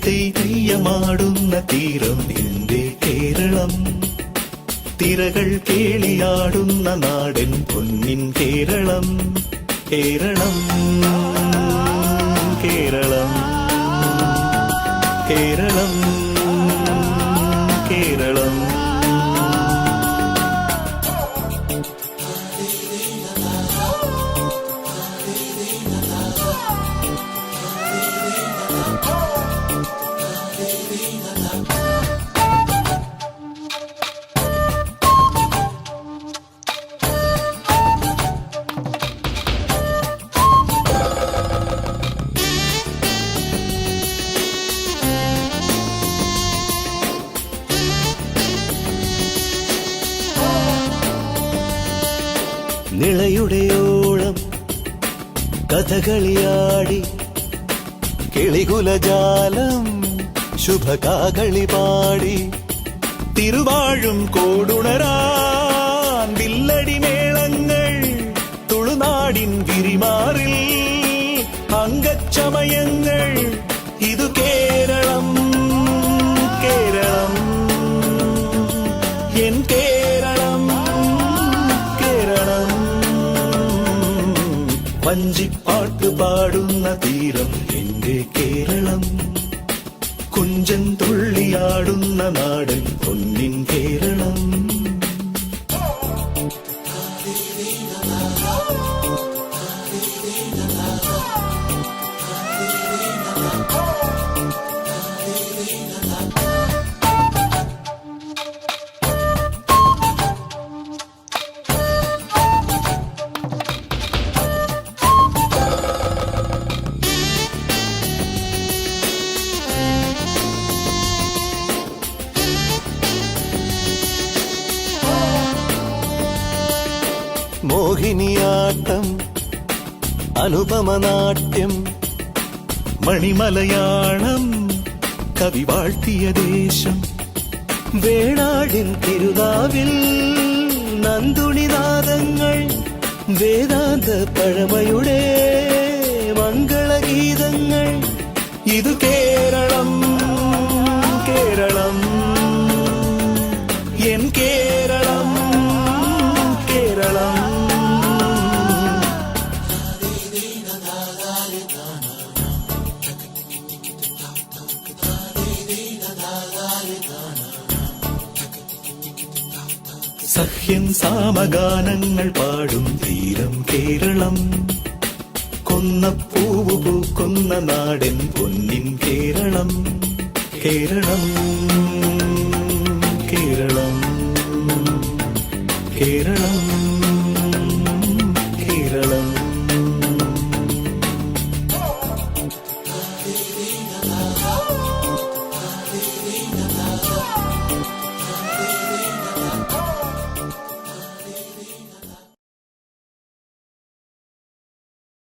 തെയ്യമാടുന്ന തീരം എന്റെ കേരളം, തിരകൾ കേളിയാടുന്ന നാടൻ പൊന്നിൻ കേരളം. കേരളം കേരളം കേരളം കേരളം. നിളയുടെയോളം കഥകളിയാടി കിളികുലജാലം ശുഭകാകളി പാടി തിരുവാഴും കോടുണരാൻ വില്ലടി മേളങ്ങൾ തുളുനാടിൻ ഗിരിമാറിൽ അംഗച്ചമയങ്ങൾ. ഇതു കേരളം കേരളം എൻ കേരളം കേരളം. വഞ്ചിപ്പാട്ട് പാടുന്ന തീരം എന്റെ കേരളം, കുഞ്ചൻ തുള്ളിയാടുന്ന നാടൻ പൊന്നിൻ കേരളം. മോഹിനിയാട്ടം അനുപമനാട്യം മണിമലയാളം കവി വാഴ്ത്തിയ ദേശം. വേണാടിൻ തിരുനാവിൽ നന്ദുണിനാദങ്ങൾ വേദാന്ത പഴമയുടെ മംഗളഗീതങ്ങൾ. ഇതു കേരളം കേരളം എൻ കേരളം കേരളം. സഹ്യൻ സാമഗാനങ്ങൾ പാടും തീരം കേരളം, കൊന്നപ്പൂവു പൂക്കുന്ന നാടൻ പൊന്നിൻ കേരളം. കേരളം കേരളം കേരളം.